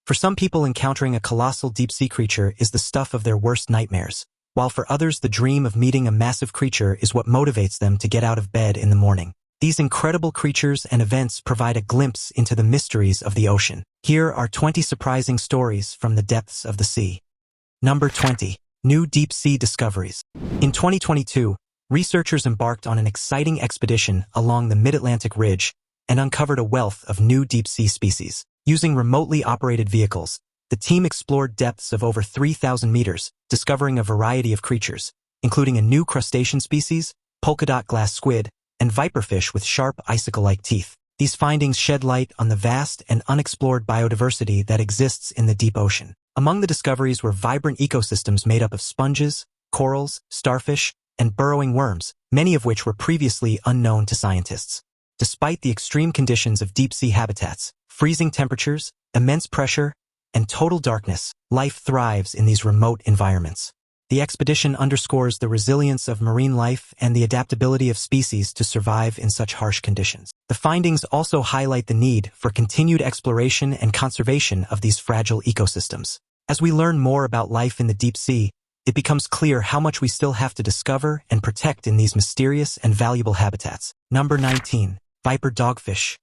For some people, encountering a colossal deep-sea creature is the stuff of their worst nightmares, while for others the dream of meeting a massive creature is what motivates them to get out of bed in the morning. These incredible creatures and events provide a glimpse into the mysteries of the ocean. Here are 20 surprising stories from the depths of the sea. Number 20. New deep-sea discoveries. In 2022, researchers embarked on an exciting expedition along the Mid-Atlantic Ridge and uncovered a wealth of new deep-sea species. Using remotely operated vehicles, the team explored depths of over 3,000 meters, discovering a variety of creatures, including a new crustacean species, polka-dot glass squid, and viperfish with sharp icicle-like teeth. These findings shed light on the vast and unexplored biodiversity that exists in the deep ocean. Among the discoveries were vibrant ecosystems made up of sponges, corals, starfish, and burrowing worms, many of which were previously unknown to scientists. Despite the extreme conditions of deep-sea habitats, freezing temperatures, immense pressure, and total darkness, life thrives in these remote environments. The expedition underscores the resilience of marine life and the adaptability of species to survive in such harsh conditions. The findings also highlight the need for continued exploration and conservation of these fragile ecosystems. As we learn more about life in the deep sea, it becomes clear how much we still have to discover and protect in these mysterious and valuable habitats. Number 19. Viper dogfish.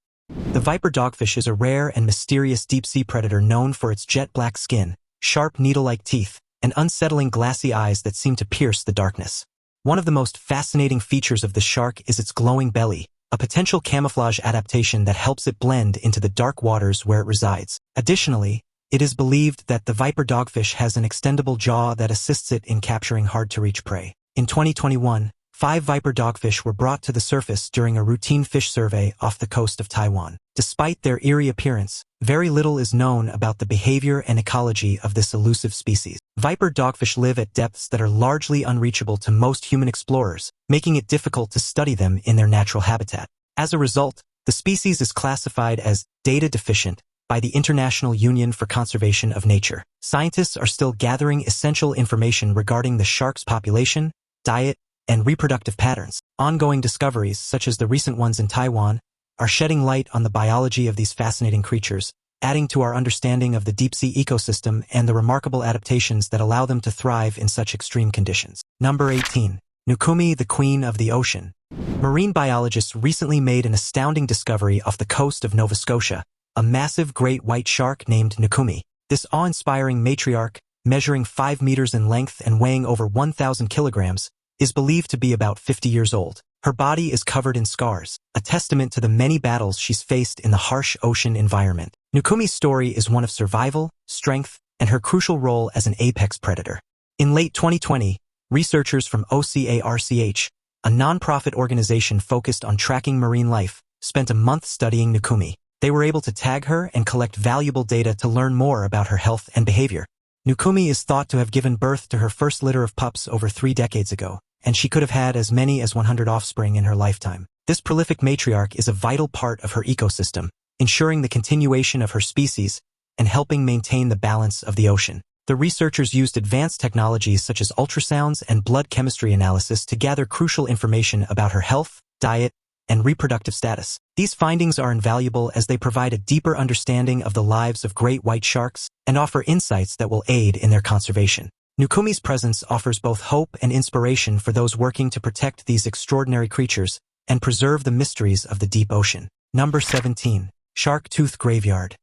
The viper dogfish is a rare and mysterious deep-sea predator known for its jet-black skin, sharp needle-like teeth, and unsettling glassy eyes that seem to pierce the darkness. One of the most fascinating features of the shark is its glowing belly, a potential camouflage adaptation that helps it blend into the dark waters where it resides. Additionally, it is believed that the viper dogfish has an extendable jaw that assists it in capturing hard-to-reach prey. In 2021, 5 viper dogfish were brought to the surface during a routine fish survey off the coast of Taiwan. Despite their eerie appearance, very little is known about the behavior and ecology of this elusive species. Viper dogfish live at depths that are largely unreachable to most human explorers, making it difficult to study them in their natural habitat. As a result, the species is classified as data deficient by the International Union for Conservation of Nature. Scientists are still gathering essential information regarding the shark's population, diet, and reproductive patterns. Ongoing discoveries, such as the recent ones in Taiwan, are shedding light on the biology of these fascinating creatures, adding to our understanding of the deep-sea ecosystem and the remarkable adaptations that allow them to thrive in such extreme conditions. Number 18. Nukumi, the queen of the ocean. Marine biologists recently made an astounding discovery off the coast of Nova Scotia, a massive great white shark named Nukumi. This awe-inspiring matriarch, measuring 5 meters in length and weighing over 1,000 kilograms, is believed to be about 50 years old. Her body is covered in scars, a testament to the many battles she's faced in the harsh ocean environment. Nukumi's story is one of survival, strength, and her crucial role as an apex predator. In late 2020, researchers from OCARCH, a nonprofit organization focused on tracking marine life, spent a month studying Nukumi. They were able to tag her and collect valuable data to learn more about her health and behavior. Nukumi is thought to have given birth to her first litter of pups over 3 decades ago, and she could have had as many as 100 offspring in her lifetime. This prolific matriarch is a vital part of her ecosystem, ensuring the continuation of her species and helping maintain the balance of the ocean. The researchers used advanced technologies such as ultrasounds and blood chemistry analysis to gather crucial information about her health, diet, and reproductive status. These findings are invaluable as they provide a deeper understanding of the lives of great white sharks and offer insights that will aid in their conservation. Nukumi's presence offers both hope and inspiration for those working to protect these extraordinary creatures and preserve the mysteries of the deep ocean. Number 17. Shark Tooth Graveyard.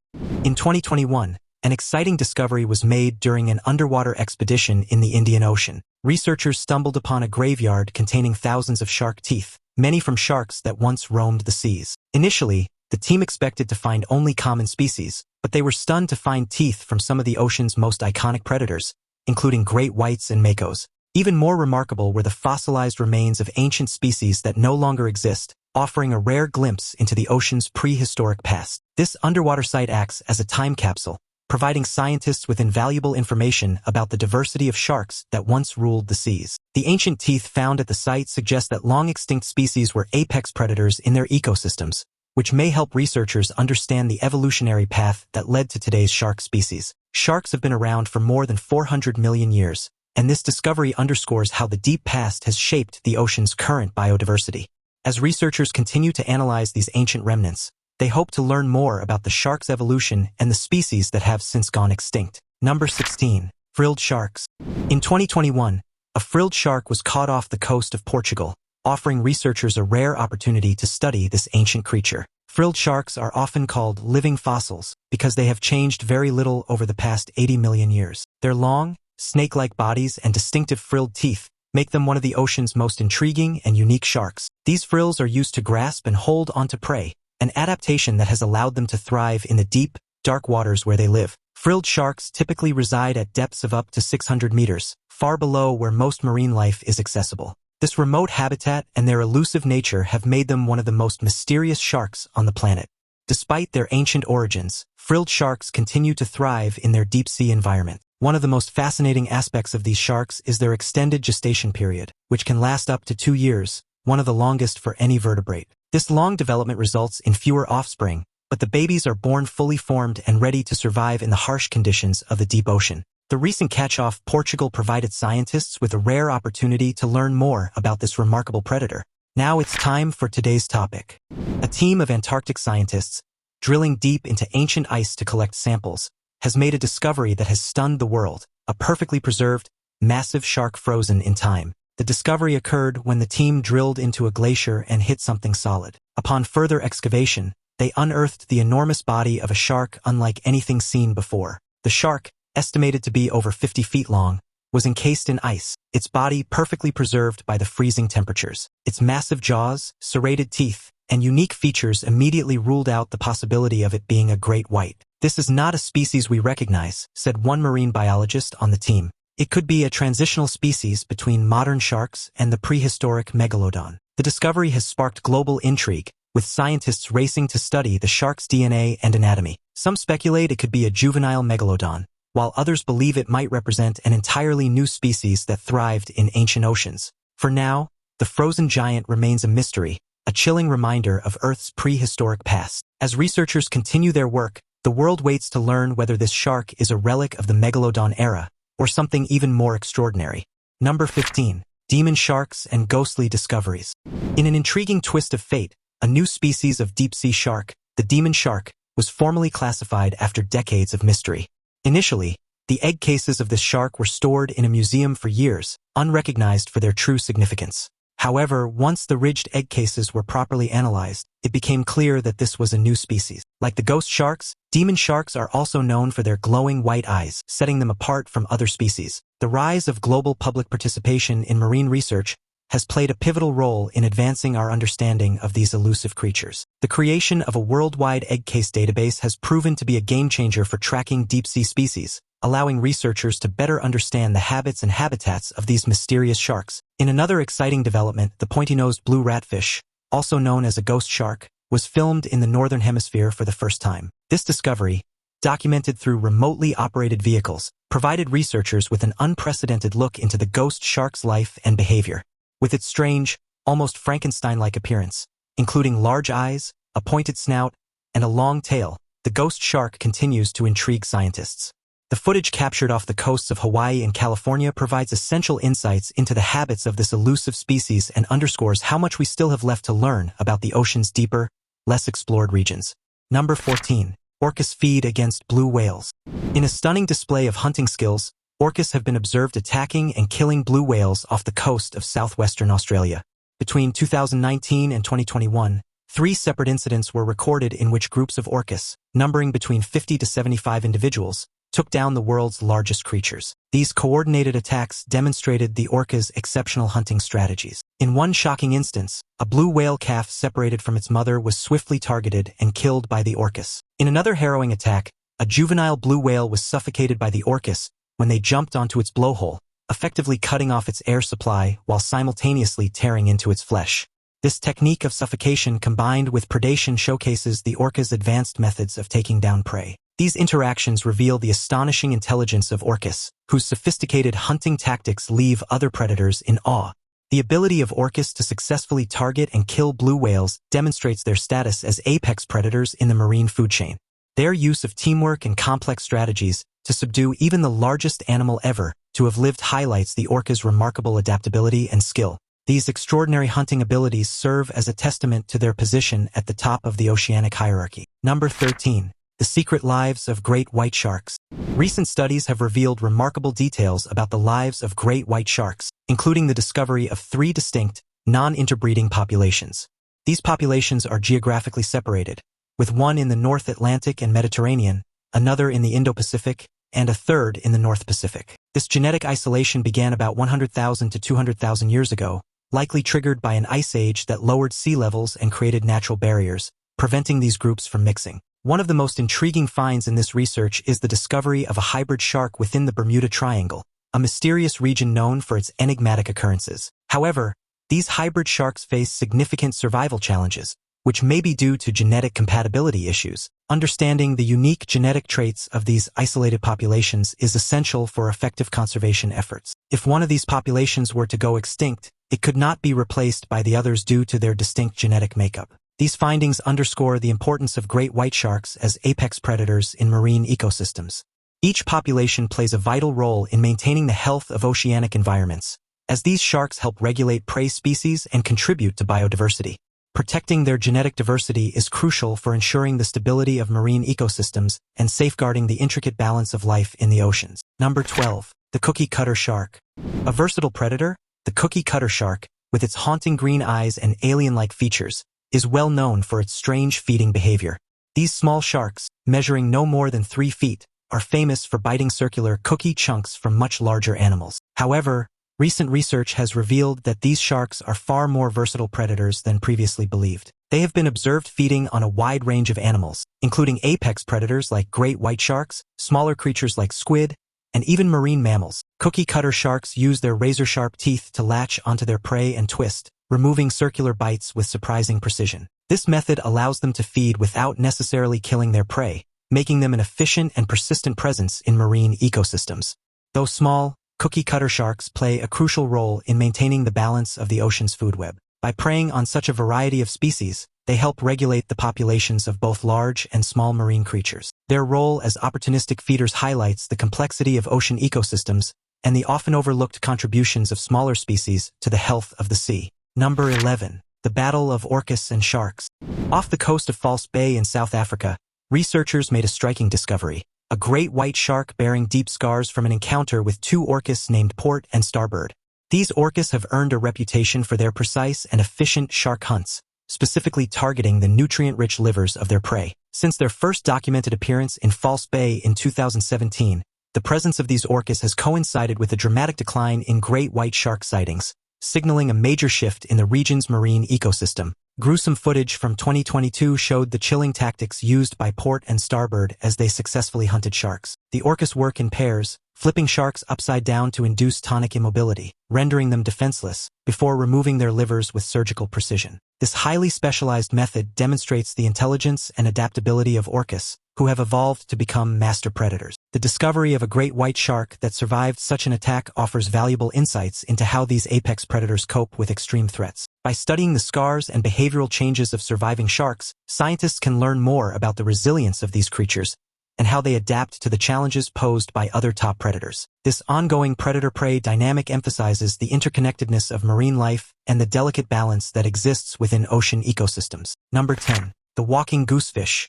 In 2021, an exciting discovery was made during an underwater expedition in the Indian Ocean. Researchers stumbled upon a graveyard containing thousands of shark teeth, many from sharks that once roamed the seas. Initially, the team expected to find only common species, but they were stunned to find teeth from some of the ocean's most iconic predators, including great whites and makos. Even more remarkable were the fossilized remains of ancient species that no longer exist, offering a rare glimpse into the ocean's prehistoric past. This underwater site acts as a time capsule, providing scientists with invaluable information about the diversity of sharks that once ruled the seas. The ancient teeth found at the site suggest that long-extinct species were apex predators in their ecosystems, which may help researchers understand the evolutionary path that led to today's shark species. Sharks have been around for more than 400 million years, and this discovery underscores how the deep past has shaped the ocean's current biodiversity. As researchers continue to analyze these ancient remnants, They hope to learn more about the shark's evolution and the species that have since gone extinct. Number 16. Frilled sharks. In 2021, a frilled shark was caught off the coast of Portugal, offering researchers a rare opportunity to study this ancient creature. Frilled sharks are often called living fossils because they have changed very little over the past 80 million years. Their long, snake-like bodies and distinctive frilled teeth make them one of the ocean's most intriguing and unique sharks. These frills are used to grasp and hold onto prey, an adaptation that has allowed them to thrive in the deep, dark waters where they live. Frilled sharks typically reside at depths of up to 600 meters, far below where most marine life is accessible. This remote habitat and their elusive nature have made them one of the most mysterious sharks on the planet. Despite their ancient origins, frilled sharks continue to thrive in their deep-sea environment. One of the most fascinating aspects of these sharks is their extended gestation period, which can last up to 2 years, one of the longest for any vertebrate. This long development results in fewer offspring, but the babies are born fully formed and ready to survive in the harsh conditions of the deep ocean. The recent catch off Portugal provided scientists with a rare opportunity to learn more about this remarkable predator. Now it's time for today's topic. A team of Antarctic scientists, drilling deep into ancient ice to collect samples, has made a discovery that has stunned the world: a perfectly preserved, massive shark frozen in time. The discovery occurred when the team drilled into a glacier and hit something solid. Upon further excavation, they unearthed the enormous body of a shark unlike anything seen before. The shark, estimated to be over 50 feet long, was encased in ice, its body perfectly preserved by the freezing temperatures. Its massive jaws, serrated teeth, and unique features immediately ruled out the possibility of it being a great white. "This is not a species we recognize," said one marine biologist on the team. "It could be a transitional species between modern sharks and the prehistoric megalodon." The discovery has sparked global intrigue, with scientists racing to study the shark's DNA and anatomy. Some speculate it could be a juvenile megalodon, while others believe it might represent an entirely new species that thrived in ancient oceans. For now, the frozen giant remains a mystery, a chilling reminder of Earth's prehistoric past. As researchers continue their work, the world waits to learn whether this shark is a relic of the megalodon era or something even more extraordinary. Number 15. Demon sharks and ghostly discoveries. In an intriguing twist of fate, a new species of deep-sea shark, the demon shark, was formally classified after decades of mystery. Initially, the egg cases of this shark were stored in a museum for years, unrecognized for their true significance. However, once the ridged egg cases were properly analyzed, it became clear that this was a new species. Like the ghost sharks, demon sharks are also known for their glowing white eyes, setting them apart from other species. The rise of global public participation in marine research has played a pivotal role in advancing our understanding of these elusive creatures. The creation of a worldwide egg case database has proven to be a game-changer for tracking deep-sea species, allowing researchers to better understand the habits and habitats of these mysterious sharks. In another exciting development, the pointy-nosed blue ratfish, also known as a ghost shark, was filmed in the Northern Hemisphere for the first time. This discovery, documented through remotely operated vehicles, provided researchers with an unprecedented look into the ghost shark's life and behavior. With its strange, almost Frankenstein-like appearance, including large eyes, a pointed snout, and a long tail, the ghost shark continues to intrigue scientists. The footage captured off the coasts of Hawaii and California provides essential insights into the habits of this elusive species and underscores how much we still have left to learn about the ocean's deeper, less explored regions. Number 14. Orcas feed against blue whales. In a stunning display of hunting skills, orcas have been observed attacking and killing blue whales off the coast of southwestern Australia. Between 2019 and 2021, 3 separate incidents were recorded in which groups of orcas, numbering between 50 to 75 individuals, took down the world's largest creatures. These coordinated attacks demonstrated the orcas' exceptional hunting strategies. In one shocking instance, a blue whale calf separated from its mother was swiftly targeted and killed by the orcas. In another harrowing attack, a juvenile blue whale was suffocated by the orcas when they jumped onto its blowhole, effectively cutting off its air supply while simultaneously tearing into its flesh. This technique of suffocation combined with predation showcases the orcas' advanced methods of taking down prey. These interactions reveal the astonishing intelligence of orcas, whose sophisticated hunting tactics leave other predators in awe. The ability of orcas to successfully target and kill blue whales demonstrates their status as apex predators in the marine food chain. Their use of teamwork and complex strategies to subdue even the largest animal ever to have lived highlights the orcas' remarkable adaptability and skill. These extraordinary hunting abilities serve as a testament to their position at the top of the oceanic hierarchy. Number 13. The secret lives of great white sharks. Recent studies have revealed remarkable details about the lives of great white sharks, including the discovery of 3 distinct, non-interbreeding populations. These populations are geographically separated, with one in the North Atlantic and Mediterranean, another in the Indo-Pacific, and a third in the North Pacific. This genetic isolation began about 100,000 to 200,000 years ago, likely triggered by an ice age that lowered sea levels and created natural barriers, preventing these groups from mixing. One of the most intriguing finds in this research is the discovery of a hybrid shark within the Bermuda Triangle, a mysterious region known for its enigmatic occurrences. However, these hybrid sharks face significant survival challenges, which may be due to genetic compatibility issues. Understanding the unique genetic traits of these isolated populations is essential for effective conservation efforts. If one of these populations were to go extinct, it could not be replaced by the others due to their distinct genetic makeup. These findings underscore the importance of great white sharks as apex predators in marine ecosystems. Each population plays a vital role in maintaining the health of oceanic environments, as these sharks help regulate prey species and contribute to biodiversity. Protecting their genetic diversity is crucial for ensuring the stability of marine ecosystems and safeguarding the intricate balance of life in the oceans. Number 12. The cookie-cutter shark. A versatile predator, the cookie-cutter shark, with its haunting green eyes and alien-like features, is well known for its strange feeding behavior. These small sharks, measuring no more than 3 feet, are famous for biting circular cookie chunks from much larger animals. However, recent research has revealed that these sharks are far more versatile predators than previously believed. They have been observed feeding on a wide range of animals, including apex predators like great white sharks, smaller creatures like squid, and even marine mammals. Cookie-cutter sharks use their razor-sharp teeth to latch onto their prey and twist, removing circular bites with surprising precision. This method allows them to feed without necessarily killing their prey, making them an efficient and persistent presence in marine ecosystems. Though small, cookie-cutter sharks play a crucial role in maintaining the balance of the ocean's food web. By preying on such a variety of species, they help regulate the populations of both large and small marine creatures. Their role as opportunistic feeders highlights the complexity of ocean ecosystems and the often overlooked contributions of smaller species to the health of the sea. Number 11. The Battle of Orcas and Sharks. Off the coast of False Bay in South Africa, researchers made a striking discovery: a great white shark bearing deep scars from an encounter with 2 orcas named Port and Starboard. These orcas have earned a reputation for their precise and efficient shark hunts, specifically targeting the nutrient-rich livers of their prey. Since their first documented appearance in False Bay in 2017, the presence of these orcas has coincided with a dramatic decline in great white shark sightings, signaling a major shift in the region's marine ecosystem. Gruesome footage from 2022 showed the chilling tactics used by Port and Starboard as they successfully hunted sharks. The orcas work in pairs, flipping sharks upside down to induce tonic immobility, rendering them defenseless, before removing their livers with surgical precision. This highly specialized method demonstrates the intelligence and adaptability of orcas, who have evolved to become master predators. The discovery of a great white shark that survived such an attack offers valuable insights into how these apex predators cope with extreme threats. By studying the scars and behavioral changes of surviving sharks, scientists can learn more about the resilience of these creatures and how they adapt to the challenges posed by other top predators. This ongoing predator-prey dynamic emphasizes the interconnectedness of marine life and the delicate balance that exists within ocean ecosystems. Number 10. The walking goosefish.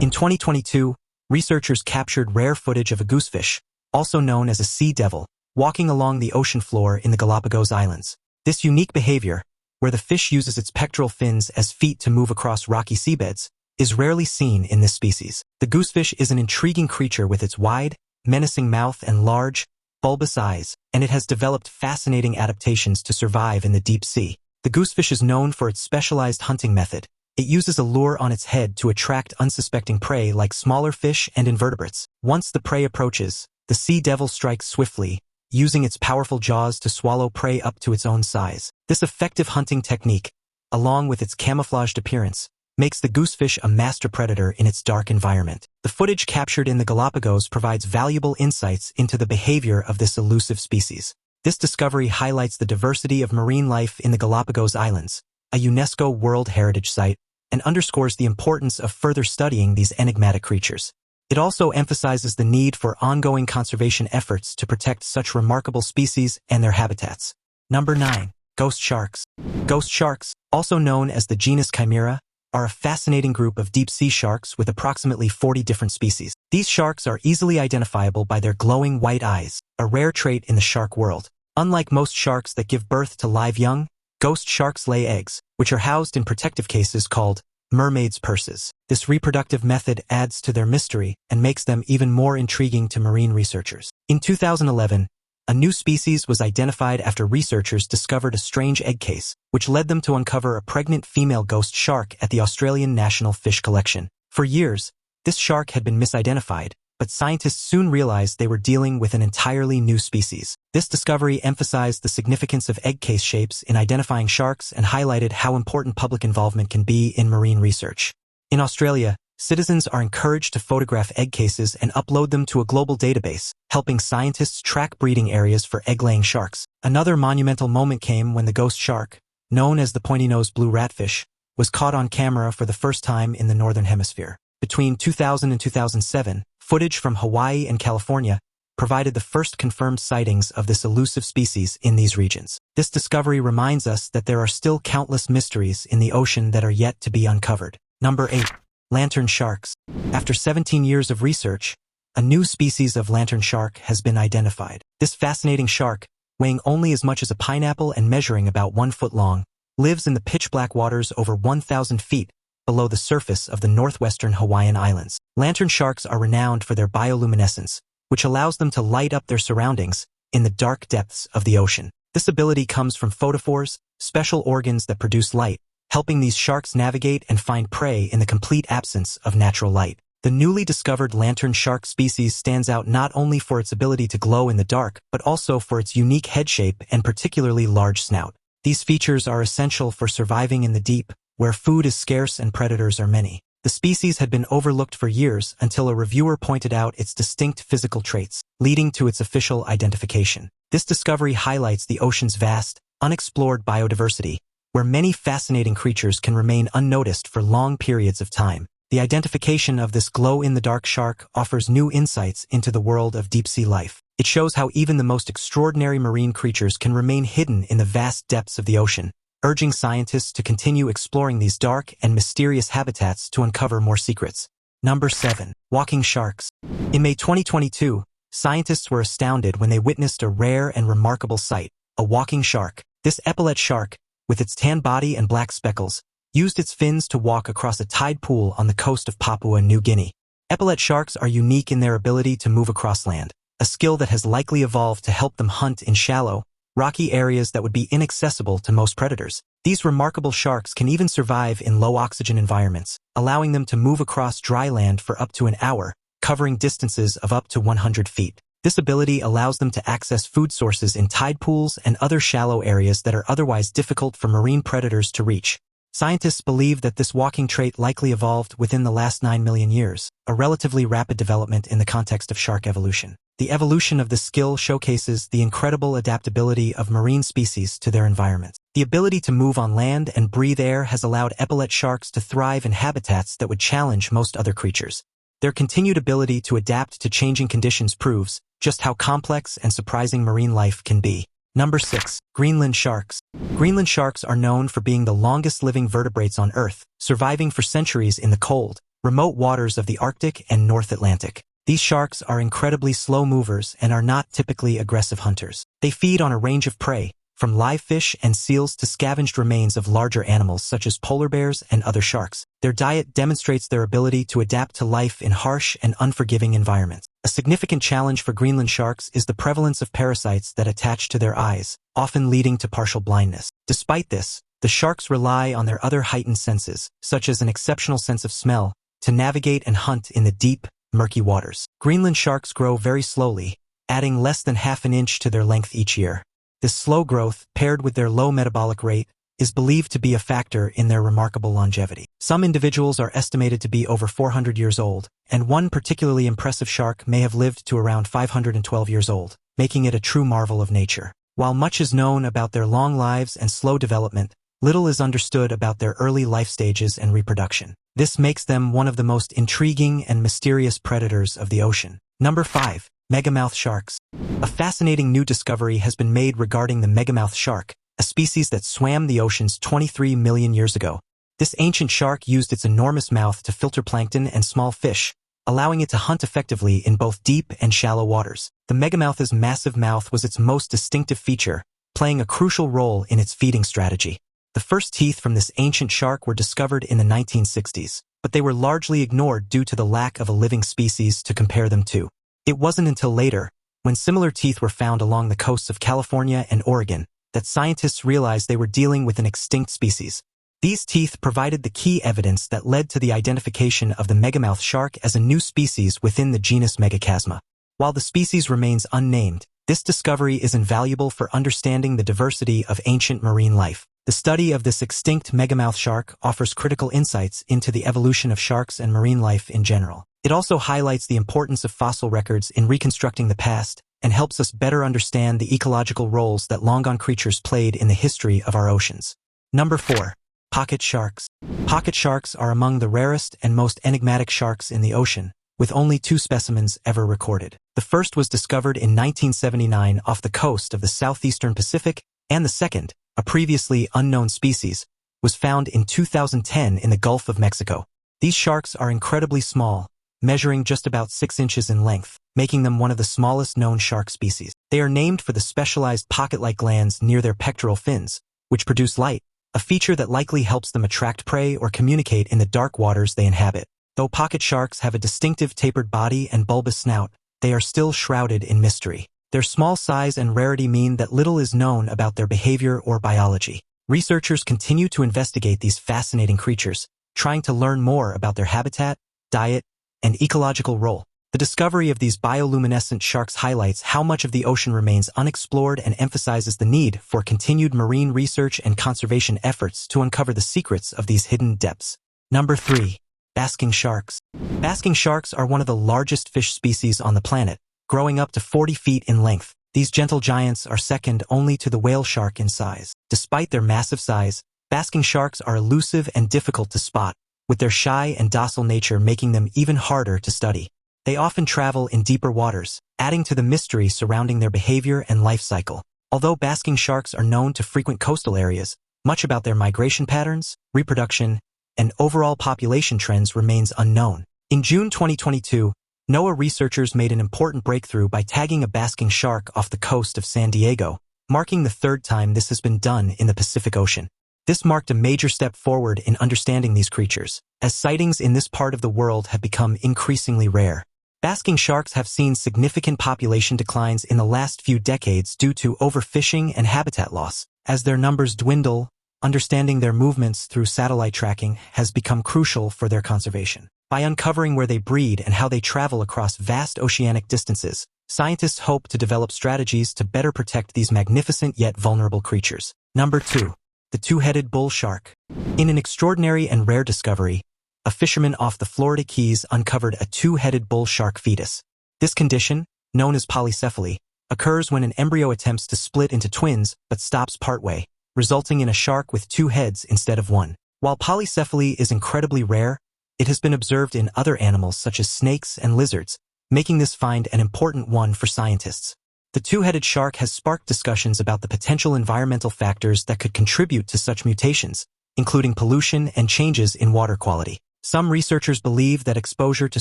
In 2022, researchers captured rare footage of a goosefish, also known as a sea devil, walking along the ocean floor in the Galapagos Islands. This unique behavior, where the fish uses its pectoral fins as feet to move across rocky seabeds, is rarely seen in this species. The goosefish is an intriguing creature with its wide, menacing mouth and large, bulbous eyes, and it has developed fascinating adaptations to survive in the deep sea. The goosefish is known for its specialized hunting method. It uses a lure on its head to attract unsuspecting prey like smaller fish and invertebrates. Once the prey approaches, the sea devil strikes swiftly, using its powerful jaws to swallow prey up to its own size. This effective hunting technique, along with its camouflaged appearance, makes the goosefish a master predator in its dark environment. The footage captured in the Galapagos provides valuable insights into the behavior of this elusive species. This discovery highlights the diversity of marine life in the Galapagos Islands, a UNESCO World Heritage Site, and underscores the importance of further studying these enigmatic creatures. It also emphasizes the need for ongoing conservation efforts to protect such remarkable species and their habitats. Number 9. Ghost sharks. Ghost sharks, also known as the genus Chimera, are a fascinating group of deep-sea sharks with approximately 40 different species. These sharks are easily identifiable by their glowing white eyes, a rare trait in the shark world. Unlike most sharks that give birth to live young, ghost sharks lay eggs, which are housed in protective cases called mermaids' purses. This reproductive method adds to their mystery and makes them even more intriguing to marine researchers. In 2011, a new species was identified after researchers discovered a strange egg case, which led them to uncover a pregnant female ghost shark at the Australian National Fish Collection. For years, this shark had been misidentified, but scientists soon realized they were dealing with an entirely new species. This discovery emphasized the significance of egg case shapes in identifying sharks and highlighted how important public involvement can be in marine research. In Australia, citizens are encouraged to photograph egg cases and upload them to a global database, helping scientists track breeding areas for egg-laying sharks. Another monumental moment came when the ghost shark, known as the pointy-nosed blue ratfish, was caught on camera for the first time in the Northern Hemisphere. Between 2000 and 2007, footage from Hawaii and California provided the first confirmed sightings of this elusive species in these regions. This discovery reminds us that there are still countless mysteries in the ocean that are yet to be uncovered. Number 8. Lantern sharks. After 17 years of research, a new species of lantern shark has been identified. This fascinating shark, weighing only as much as a pineapple and measuring about 1 foot long, lives in the pitch-black waters over 1,000 feet below the surface of the northwestern Hawaiian Islands. Lantern sharks are renowned for their bioluminescence, which allows them to light up their surroundings in the dark depths of the ocean. This ability comes from photophores, special organs that produce light, helping these sharks navigate and find prey in the complete absence of natural light. The newly discovered lantern shark species stands out not only for its ability to glow in the dark, but also for its unique head shape and particularly large snout. These features are essential for surviving in the deep, where food is scarce and predators are many. The species had been overlooked for years until a reviewer pointed out its distinct physical traits, leading to its official identification. This discovery highlights the ocean's vast, unexplored biodiversity, where many fascinating creatures can remain unnoticed for long periods of time. The identification of this glow-in-the-dark shark offers new insights into the world of deep-sea life. It shows how even the most extraordinary marine creatures can remain hidden in the vast depths of the ocean, urging scientists to continue exploring these dark and mysterious habitats to uncover more secrets. Number 7. Walking sharks. In May 2022, scientists were astounded when they witnessed a rare and remarkable sight, a walking shark. This epaulette shark, with its tan body and black speckles, used its fins to walk across a tide pool on the coast of Papua New Guinea. Epaulette sharks are unique in their ability to move across land, a skill that has likely evolved to help them hunt in shallow, rocky areas that would be inaccessible to most predators. These remarkable sharks can even survive in low-oxygen environments, allowing them to move across dry land for up to an hour, covering distances of up to 100 feet. This ability allows them to access food sources in tide pools and other shallow areas that are otherwise difficult for marine predators to reach. Scientists believe that this walking trait likely evolved within the last 9 million years, a relatively rapid development in the context of shark evolution. The evolution of this skill showcases the incredible adaptability of marine species to their environments. The ability to move on land and breathe air has allowed epaulette sharks to thrive in habitats that would challenge most other creatures. Their continued ability to adapt to changing conditions proves just how complex and surprising marine life can be. Number 6. Greenland sharks. Greenland sharks are known for being the longest-living vertebrates on Earth, surviving for centuries in the cold, remote waters of the Arctic and North Atlantic. These sharks are incredibly slow movers and are not typically aggressive hunters. They feed on a range of prey, from live fish and seals to scavenged remains of larger animals such as polar bears and other sharks. Their diet demonstrates their ability to adapt to life in harsh and unforgiving environments. A significant challenge for Greenland sharks is the prevalence of parasites that attach to their eyes, often leading to partial blindness. Despite this, the sharks rely on their other heightened senses, such as an exceptional sense of smell, to navigate and hunt in the deep, murky waters. Greenland sharks grow very slowly, adding less than half an inch to their length each year. This slow growth, paired with their low metabolic rate, is believed to be a factor in their remarkable longevity. Some individuals are estimated to be over 400 years old, and one particularly impressive shark may have lived to around 512 years old, making it a true marvel of nature. While much is known about their long lives and slow development, little is understood about their early life stages and reproduction. This makes them one of the most intriguing and mysterious predators of the ocean. Number 5. Megamouth sharks. A fascinating new discovery has been made regarding the megamouth shark, a species that swam the oceans 23 million years ago. This ancient shark used its enormous mouth to filter plankton and small fish, allowing it to hunt effectively in both deep and shallow waters. The megamouth's massive mouth was its most distinctive feature, playing a crucial role in its feeding strategy. The first teeth from this ancient shark were discovered in the 1960s, but they were largely ignored due to the lack of a living species to compare them to. It wasn't until later, when similar teeth were found along the coasts of California and Oregon, that scientists realized they were dealing with an extinct species. These teeth provided the key evidence that led to the identification of the megamouth shark as a new species within the genus Megachasma. While the species remains unnamed, this discovery is invaluable for understanding the diversity of ancient marine life. The study of this extinct megamouth shark offers critical insights into the evolution of sharks and marine life in general. It also highlights the importance of fossil records in reconstructing the past and helps us better understand the ecological roles that long-gone creatures played in the history of our oceans. Number 4. Pocket sharks. Pocket sharks are among the rarest and most enigmatic sharks in the ocean, with only 2 specimens ever recorded. The first was discovered in 1979 off the coast of the southeastern Pacific, and the second, a previously unknown species, was found in 2010 in the Gulf of Mexico. These sharks are incredibly small, measuring just about 6 inches in length, making them one of the smallest known shark species. They are named for the specialized pocket-like glands near their pectoral fins, which produce light, a feature that likely helps them attract prey or communicate in the dark waters they inhabit. Though pocket sharks have a distinctive tapered body and bulbous snout, they are still shrouded in mystery. Their small size and rarity mean that little is known about their behavior or biology. Researchers continue to investigate these fascinating creatures, trying to learn more about their habitat, diet, and ecological role. The discovery of these bioluminescent sharks highlights how much of the ocean remains unexplored and emphasizes the need for continued marine research and conservation efforts to uncover the secrets of these hidden depths. Number 3. Basking sharks. Basking sharks are one of the largest fish species on the planet, growing up to 40 feet in length. These gentle giants are second only to the whale shark in size. Despite their massive size, basking sharks are elusive and difficult to spot, with their shy and docile nature making them even harder to study. They often travel in deeper waters, adding to the mystery surrounding their behavior and life cycle. Although basking sharks are known to frequent coastal areas, much about their migration patterns, reproduction, and overall population trends remains unknown. In June 2022, NOAA researchers made an important breakthrough by tagging a basking shark off the coast of San Diego, marking the 3rd time this has been done in the Pacific Ocean. This marked a major step forward in understanding these creatures, as sightings in this part of the world have become increasingly rare. Basking sharks have seen significant population declines in the last few decades due to overfishing and habitat loss. As their numbers dwindle, understanding their movements through satellite tracking has become crucial for their conservation. By uncovering where they breed and how they travel across vast oceanic distances, scientists hope to develop strategies to better protect these magnificent yet vulnerable creatures. Number 2. The two-headed bull shark. In an extraordinary and rare discovery, a fisherman off the Florida Keys uncovered a two-headed bull shark fetus. This condition, known as polycephaly, occurs when an embryo attempts to split into twins but stops partway, resulting in a shark with 2 heads instead of 1. While polycephaly is incredibly rare, it has been observed in other animals such as snakes and lizards, making this find an important one for scientists. The two-headed shark has sparked discussions about the potential environmental factors that could contribute to such mutations, including pollution and changes in water quality. Some researchers believe that exposure to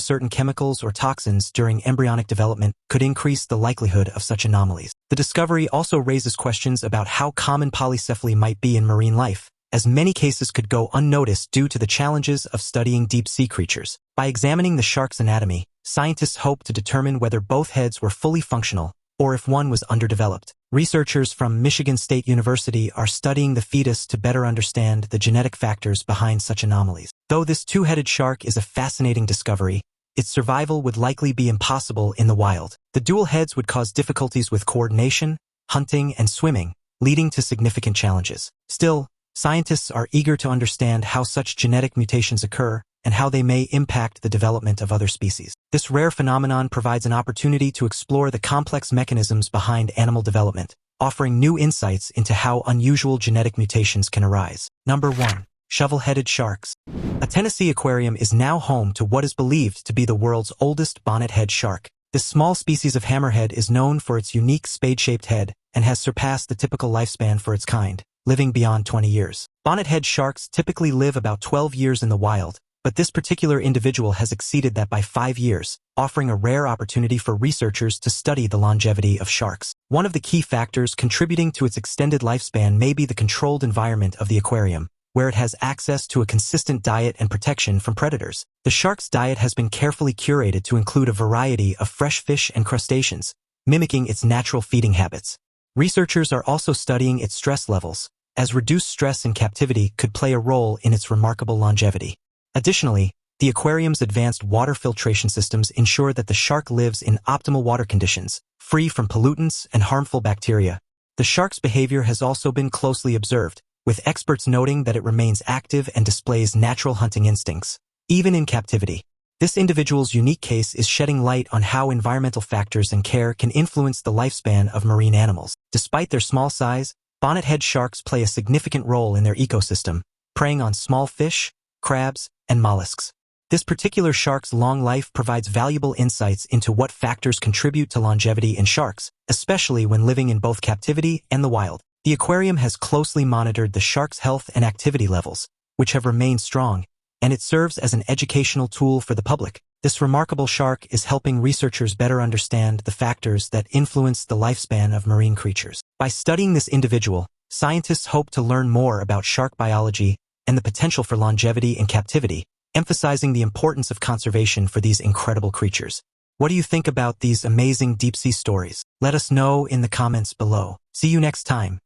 certain chemicals or toxins during embryonic development could increase the likelihood of such anomalies. The discovery also raises questions about how common polycephaly might be in marine life, as many cases could go unnoticed due to the challenges of studying deep-sea creatures. By examining the shark's anatomy, scientists hope to determine whether both heads were fully functional, or if one was underdeveloped. Researchers from Michigan State University are studying the fetus to better understand the genetic factors behind such anomalies. Though this two-headed shark is a fascinating discovery, its survival would likely be impossible in the wild. The dual heads would cause difficulties with coordination, hunting, and swimming, leading to significant challenges. Still, scientists are eager to understand how such genetic mutations occur and how they may impact the development of other species. This rare phenomenon provides an opportunity to explore the complex mechanisms behind animal development, offering new insights into how unusual genetic mutations can arise. Number 1. Shovel-headed sharks. A Tennessee aquarium is now home to what is believed to be the world's oldest bonnethead shark. This small species of hammerhead is known for its unique spade-shaped head and has surpassed the typical lifespan for its kind, living beyond 20 years. Bonnethead sharks typically live about 12 years in the wild, but this particular individual has exceeded that by 5 years, offering a rare opportunity for researchers to study the longevity of sharks. One of the key factors contributing to its extended lifespan may be the controlled environment of the aquarium, where it has access to a consistent diet and protection from predators. The shark's diet has been carefully curated to include a variety of fresh fish and crustaceans, mimicking its natural feeding habits. Researchers are also studying its stress levels, as reduced stress in captivity could play a role in its remarkable longevity. Additionally, the aquarium's advanced water filtration systems ensure that the shark lives in optimal water conditions, free from pollutants and harmful bacteria. The shark's behavior has also been closely observed, with experts noting that it remains active and displays natural hunting instincts, even in captivity. This individual's unique case is shedding light on how environmental factors and care can influence the lifespan of marine animals. Despite their small size, bonnethead sharks play a significant role in their ecosystem, preying on small fish, crabs, and mollusks. This particular shark's long life provides valuable insights into what factors contribute to longevity in sharks, especially when living in both captivity and the wild. The aquarium has closely monitored the shark's health and activity levels, which have remained strong, and it serves as an educational tool for the public. This remarkable shark is helping researchers better understand the factors that influence the lifespan of marine creatures. By studying this individual, scientists hope to learn more about shark biology and the potential for longevity in captivity, emphasizing the importance of conservation for these incredible creatures. What do you think about these amazing deep-sea stories? Let us know in the comments below. See you next time.